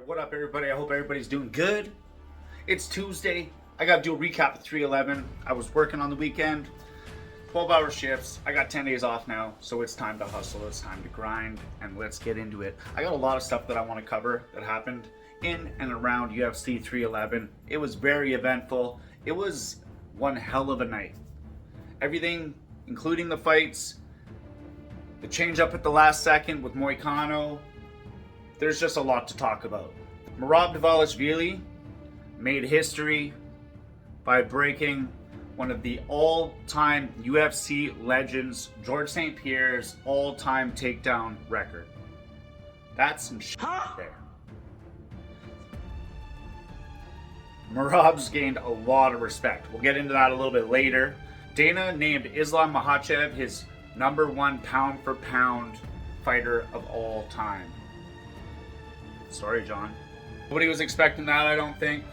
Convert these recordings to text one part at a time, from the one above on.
Alright, what up everybody? I hope everybody's doing good. It's Tuesday. I gotta do a recap of 311. I was working on the weekend, 12-hour shifts. I got 10 days off now, so it's time to hustle, it's time to grind, and let's get into it. I got a lot of stuff that I want to cover that happened in and around UFC 311. It was very eventful. It was one hell of a night. Everything, including the fights, the change up at the last second with Moicano. There's just a lot to talk about. Merab made history by breaking one of the all-time UFC legends, George St. Pierre's all-time takedown record. That's some shit there. Merab's gained a lot of respect. We'll get into that a little bit later. Dana named Islam Makhachev his #1 pound-for-pound fighter of all time. Sorry, John. Nobody was expecting that, I don't think.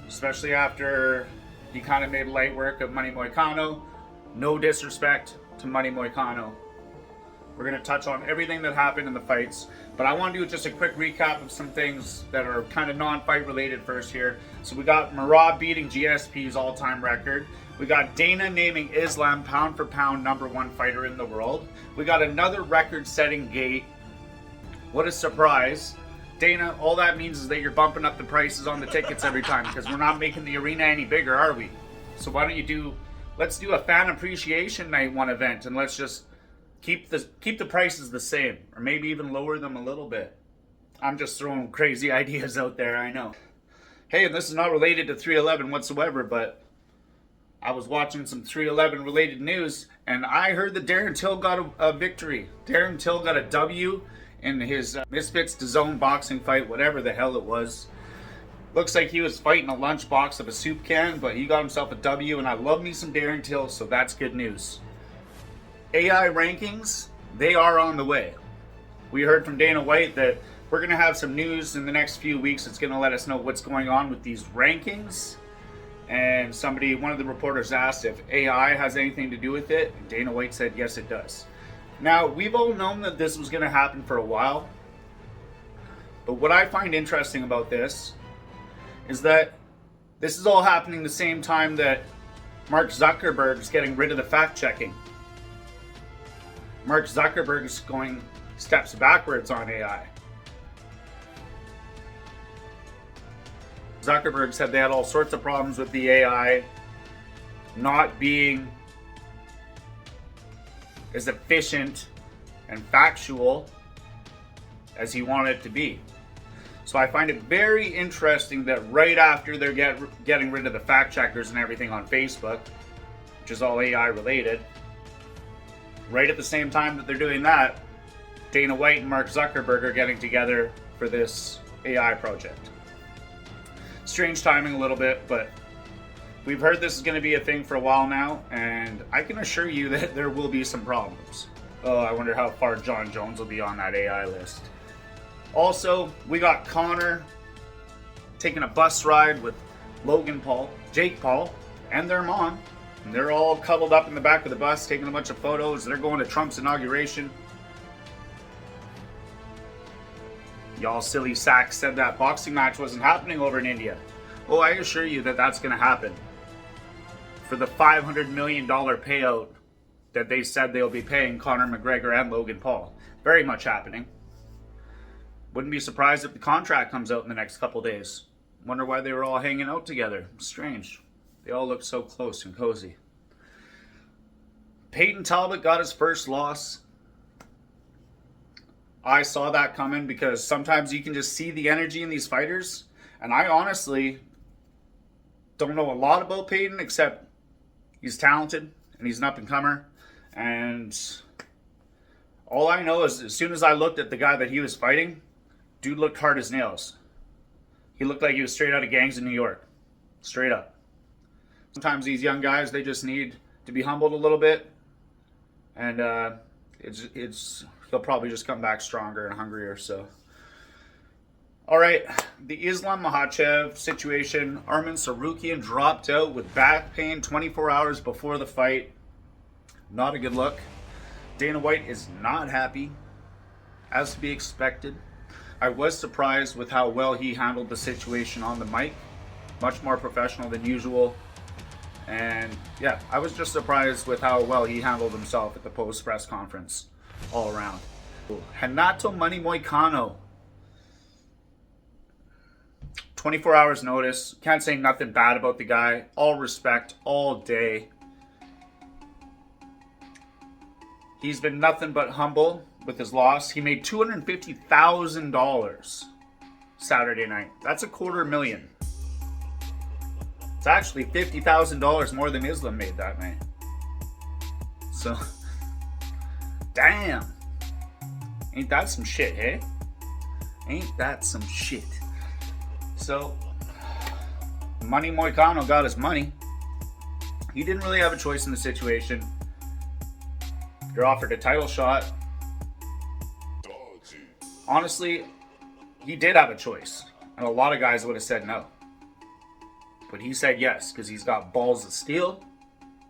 Especially after he kind of made light work of Money Moicano. No disrespect to Money Moicano. We're going to touch on everything that happened in the fights. But I want to do just a quick recap of some things that are kind of non-fight related first here. So we got Merab beating GSP's all-time record. We got Dana naming Islam pound for pound #1 fighter in the world. We got another record-setting gate. What a surprise. Dana, all that means is that you're bumping up the prices on the tickets every time because we're not making the arena any bigger, are we? So why don't let's do a fan appreciation night one event and let's just keep the prices the same or maybe even lower them a little bit. I'm just throwing crazy ideas out there, I know. Hey, and this is not related to 311 whatsoever, but I was watching some 311 related news and I heard that Darren Till got a victory. Darren Till got a W in his Misfits to Zone boxing fight, whatever the hell it was. Looks like he was fighting a lunchbox of a soup can, but he got himself a W, and I love me some Darren Till, so that's good news. AI rankings, they are on the way. We heard from Dana White that we're going to have some news in the next few weeks. It's going to let us know what's going on with these rankings. And one of the reporters asked if AI has anything to do with it. And Dana White said, yes, it does. Now, we've all known that this was going to happen for a while, but what I find interesting about this is that this is all happening the same time that Mark Zuckerberg is getting rid of the fact-checking. Mark Zuckerberg is going steps backwards on AI. Zuckerberg said they had all sorts of problems with the AI not being as efficient and factual as he wanted it to be. So I find it very interesting that right after they're getting rid of the fact checkers and everything on Facebook, which is all AI related, right at the same time that they're doing that, Dana White and Mark Zuckerberg are getting together for this AI project. Strange timing a little bit, but we've heard this is going to be a thing for a while now, and I can assure you that there will be some problems. Oh, I wonder how far John Jones will be on that AI list. Also, we got Connor taking a bus ride with Jake Paul, and their mom. And they're all cuddled up in the back of the bus, taking a bunch of photos. They're going to Trump's inauguration. Y'all silly sacks said that boxing match wasn't happening over in India. Oh, I assure you that that's going to happen. For the $500 million payout that they said they'll be paying Conor McGregor and Logan Paul. Very much happening. Wouldn't be surprised if the contract comes out in the next couple days. Wonder why they were all hanging out together. Strange. They all look so close and cozy. Peyton Talbot got his first loss. I saw that coming because sometimes you can just see the energy in these fighters. And I honestly don't know a lot about Peyton except he's talented and he's an up-and-comer. And all I know is as soon as I looked at the guy that he was fighting, dude looked hard as nails. He looked like he was straight out of Gangs in New York. Straight up. Sometimes these young guys, they just need to be humbled a little bit. And he'll probably just come back stronger and hungrier. So, all right, the Islam Makhachev situation. Arman Tsarukyan dropped out with back pain 24 hours before the fight. Not a good look. Dana White is not happy, as to be expected. I was surprised with how well he handled the situation on the mic. Much more professional than usual. And yeah, I was just surprised with how well he handled himself at the post press conference all around. Renato Moicano. 24 hours notice. Can't say nothing bad about the guy. All respect all day. He's been nothing but humble with his loss. He made $250,000 Saturday night. That's $250,000. It's actually $50,000 more than Islam made that night. So, damn. Ain't that some shit, hey? Ain't that some shit? So, Money Moicano got his money. He didn't really have a choice in the situation. You're offered a title shot. Honestly, he did have a choice. And a lot of guys would have said no. But he said yes, because he's got balls of steel.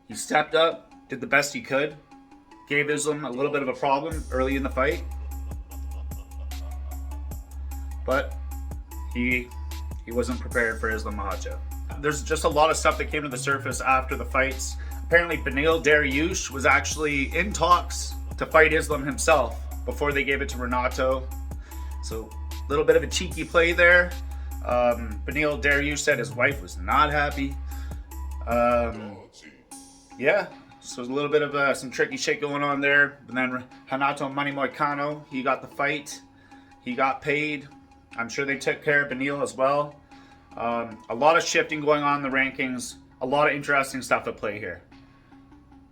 He stepped up, did the best he could. Gave Islam a little bit of a problem early in the fight. But he wasn't prepared for Islam Makhachev. There's just a lot of stuff that came to the surface after the fights. Apparently, Beneil Dariush was actually in talks to fight Islam himself before they gave it to Renato. So, a little bit of a cheeky play there. Beneil Dariush said his wife was not happy. Yeah, so a little bit of some tricky shit going on there. And then Renato Money Moicano, he got the fight. He got paid. I'm sure they took care of Beneil as well. A lot of shifting going on in the rankings. A lot of interesting stuff at play here.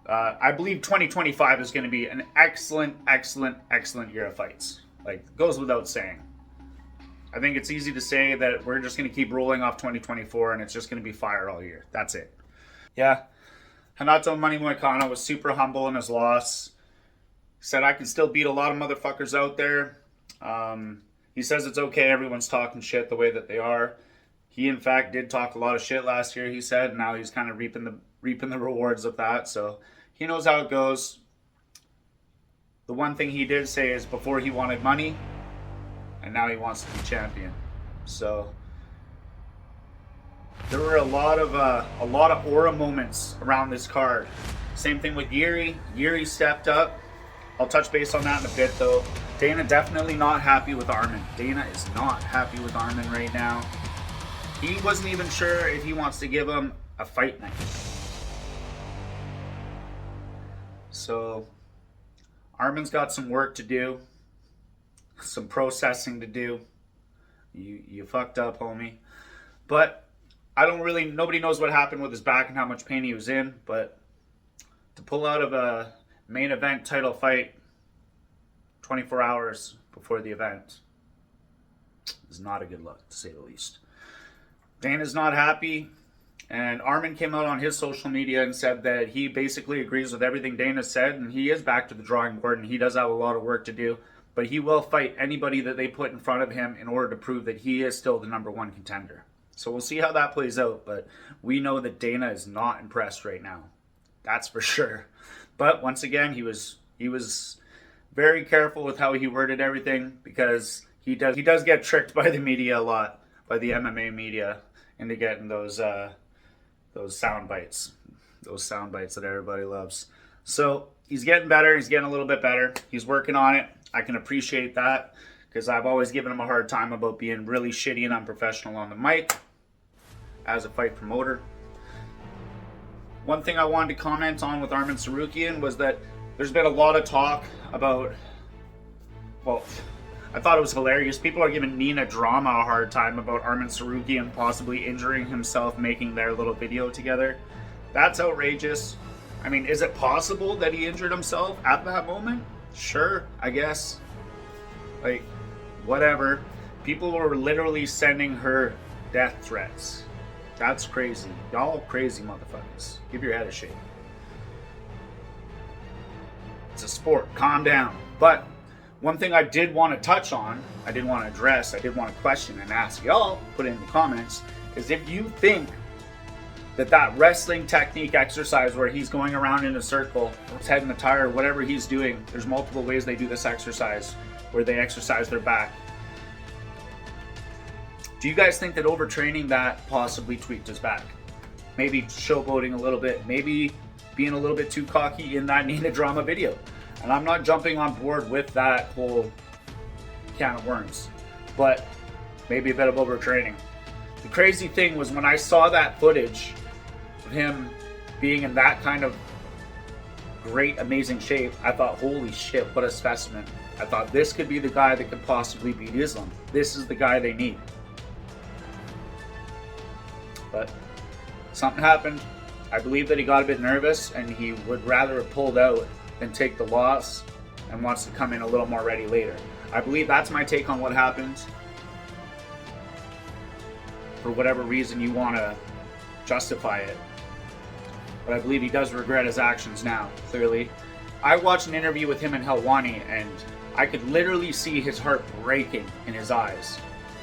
I believe 2025 is going to be an excellent year of fights. Like, goes without saying. I think it's easy to say that we're just going to keep rolling off 2024 and it's just going to be fire all year. That's it. Yeah. Renato Money Moicano was super humble in his loss. He said, I can still beat a lot of motherfuckers out there. He says it's okay, everyone's talking shit the way that they are. He, in fact, did talk a lot of shit last year, he said. And now he's kind of reaping the rewards of that. So he knows how it goes. The one thing he did say is before he wanted money, and now he wants to be champion. So there were a lot of aura moments around this card. Same thing with Yuri. Yuri stepped up. I'll touch base on that in a bit, though. Dana definitely not happy with Arman. Dana is not happy with Arman right now. He wasn't even sure if he wants to give him a fight night. So Arman's got some work to do. Some processing to do. You fucked up, homie. But nobody knows what happened with his back and how much pain he was in. But to pull out of a main event title fight 24 hours before the event is not a good look, to say the least. Dana's not happy, and Arman came out on his social media and said that he basically agrees with everything Dana said, and he is back to the drawing board, and he does have a lot of work to do, but he will fight anybody that they put in front of him in order to prove that he is still the number one contender. So we'll see how that plays out, but we know that Dana is not impressed right now. That's for sure. But once again, he was very careful with how he worded everything, because he does get tricked by the media a lot, by the MMA media, into getting those sound bites that everybody loves. So he's getting better. He's getting a little bit better. He's working on it. I can appreciate that, because I've always given him a hard time about being really shitty and unprofessional on the mic as a fight promoter. One thing I wanted to comment on with Arman Tsarukyan was that there's been a lot of talk about, well, I thought it was hilarious. People are giving Nina Drama a hard time about Arman Tsarukyan possibly injuring himself making their little video together. That's outrageous. I mean, is it possible that he injured himself at that moment? Sure, I guess. Like, whatever. People were literally sending her death threats. That's crazy. Y'all crazy motherfuckers. Give your head a shake. It's a sport. Calm down. But one thing I did want to touch on, I did want to address, I did want to question and ask y'all, put it in the comments, is if you think that wrestling technique exercise where he's going around in a circle, his head in the tire, whatever he's doing, there's multiple ways they do this exercise where they exercise their back. Do you guys think that overtraining that possibly tweaked his back? Maybe showboating a little bit, maybe being a little bit too cocky in that Nina drama video. And I'm not jumping on board with that whole can of worms, but maybe a bit of overtraining. The crazy thing was when I saw that footage of him being in that kind of great, amazing shape, I thought, holy shit, what a specimen. I thought this could be the guy that could possibly beat Islam. This is the guy they need. But something happened. I believe that he got a bit nervous and he would rather have pulled out than take the loss and wants to come in a little more ready later. I believe that's my take on what happened. For whatever reason you want to justify it. But I believe he does regret his actions now, clearly. I watched an interview with him and Helwani and I could literally see his heart breaking in his eyes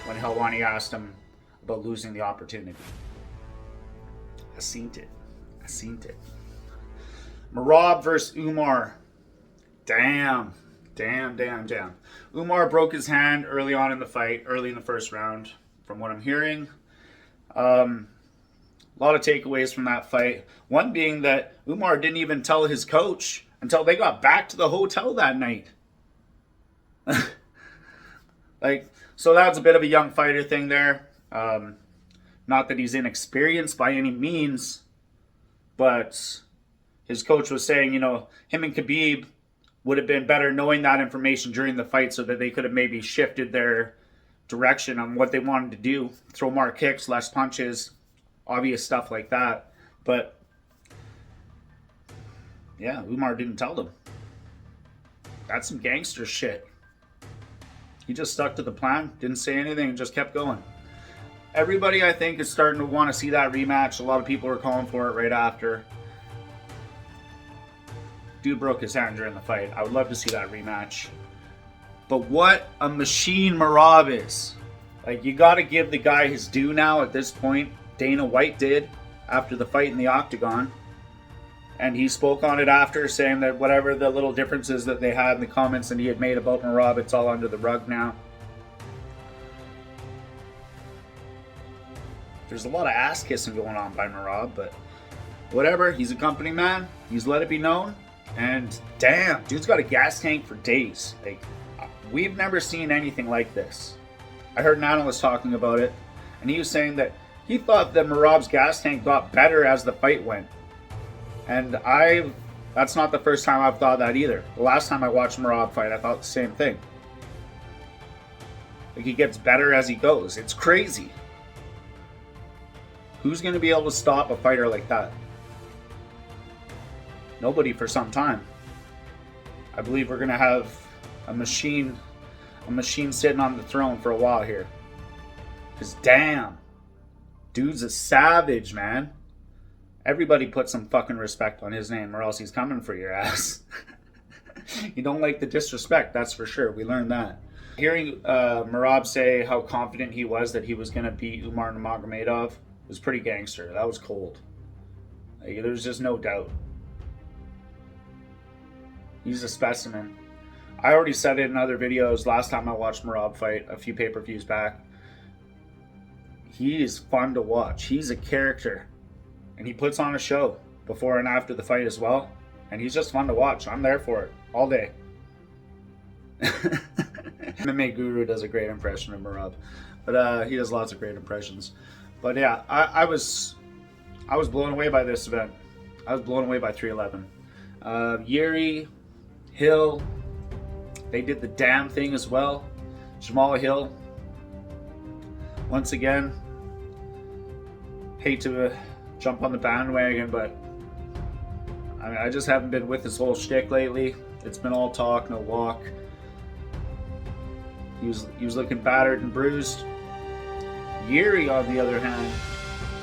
when Helwani asked him about losing the opportunity. I seen it. Merab versus Umar. Damn. Umar broke his hand early on in the fight, early in the first round, from what I'm hearing. A lot of takeaways from that fight. One being that Umar didn't even tell his coach until they got back to the hotel that night. So that's a bit of a young fighter thing there. Not that he's inexperienced by any means, but his coach was saying, him and Khabib would have been better knowing that information during the fight so that they could have maybe shifted their direction on what they wanted to do. Throw more kicks, less punches, obvious stuff like that. But yeah, Umar didn't tell them. That's some gangster shit. He just stuck to the plan, didn't say anything, and just kept going. Everybody, I think, is starting to want to see that rematch. A lot of people are calling for it right after. Dude broke his hand during the fight. I would love to see that rematch. But what a machine Merab is. You got to give the guy his due now at this point. Dana White did after the fight in the octagon. And he spoke on it after, saying that whatever the little differences that they had in the comments that he had made about Merab, it's all under the rug now. There's a lot of ass kissing going on by Merab, but whatever. He's a company man. He's let it be known. And damn, dude's got a gas tank for days. We've never seen anything like this. I heard an analyst talking about it, and he was saying that he thought that Merab's gas tank got better as the fight went. And that's not the first time I've thought that either. The last time I watched Merab fight, I thought the same thing. He gets better as he goes. It's crazy. Who's going to be able to stop a fighter like that? Nobody for some time. I believe we're going to have a machine sitting on the throne for a while here. Because damn, dude's a savage, man. Everybody put some fucking respect on his name or else he's coming for your ass. You don't like the disrespect, that's for sure. We learned that. Hearing Merab say how confident he was that he was going to beat Umar Nurmagomedov was pretty gangster. That was cold. There's just no doubt. He's a specimen. I already said it in other videos last time I watched Merab fight a few pay-per-views back. He is fun to watch. He's a character. And he puts on a show before and after the fight as well. And he's just fun to watch. I'm there for it all day. MMA Guru does a great impression of Merab. But he does lots of great impressions. But yeah, I was blown away by this event. I was blown away by 311. Yuri, Hill, they did the damn thing as well. Jamal Hill, once again, hate to jump on the bandwagon, but I just haven't been with his whole shtick lately. It's been all talk, no walk. He was looking battered and bruised. Yuri, on the other hand,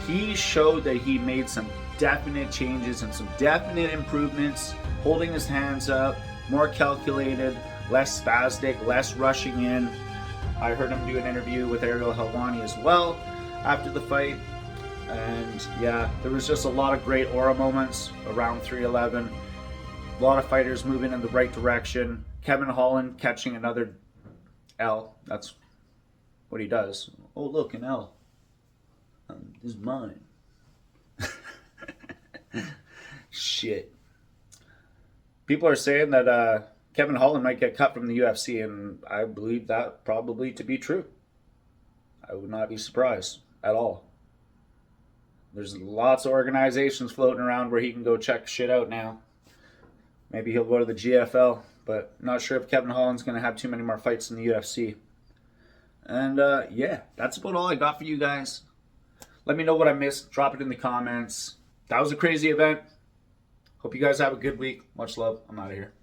he showed that he made some definite changes and some definite improvements, holding his hands up, more calculated, less spastic, less rushing in. I heard him do an interview with Ariel Helwani as well after the fight. And yeah, there was just a lot of great aura moments around 311. A lot of fighters moving in the right direction. Kevin Holland catching another L. That's what he does. Oh, look, an L. This is mine. Shit. People are saying that Kevin Holland might get cut from the UFC, and I believe that probably to be true. I would not be surprised at all. There's lots of organizations floating around where he can go check shit out now. Maybe he'll go to the GFL, but not sure if Kevin Holland's going to have too many more fights in the UFC. And yeah, that's about all I got for you guys. Let me know what I missed. Drop it in the comments. That was a crazy event. Hope you guys have a good week. Much love. I'm out of here.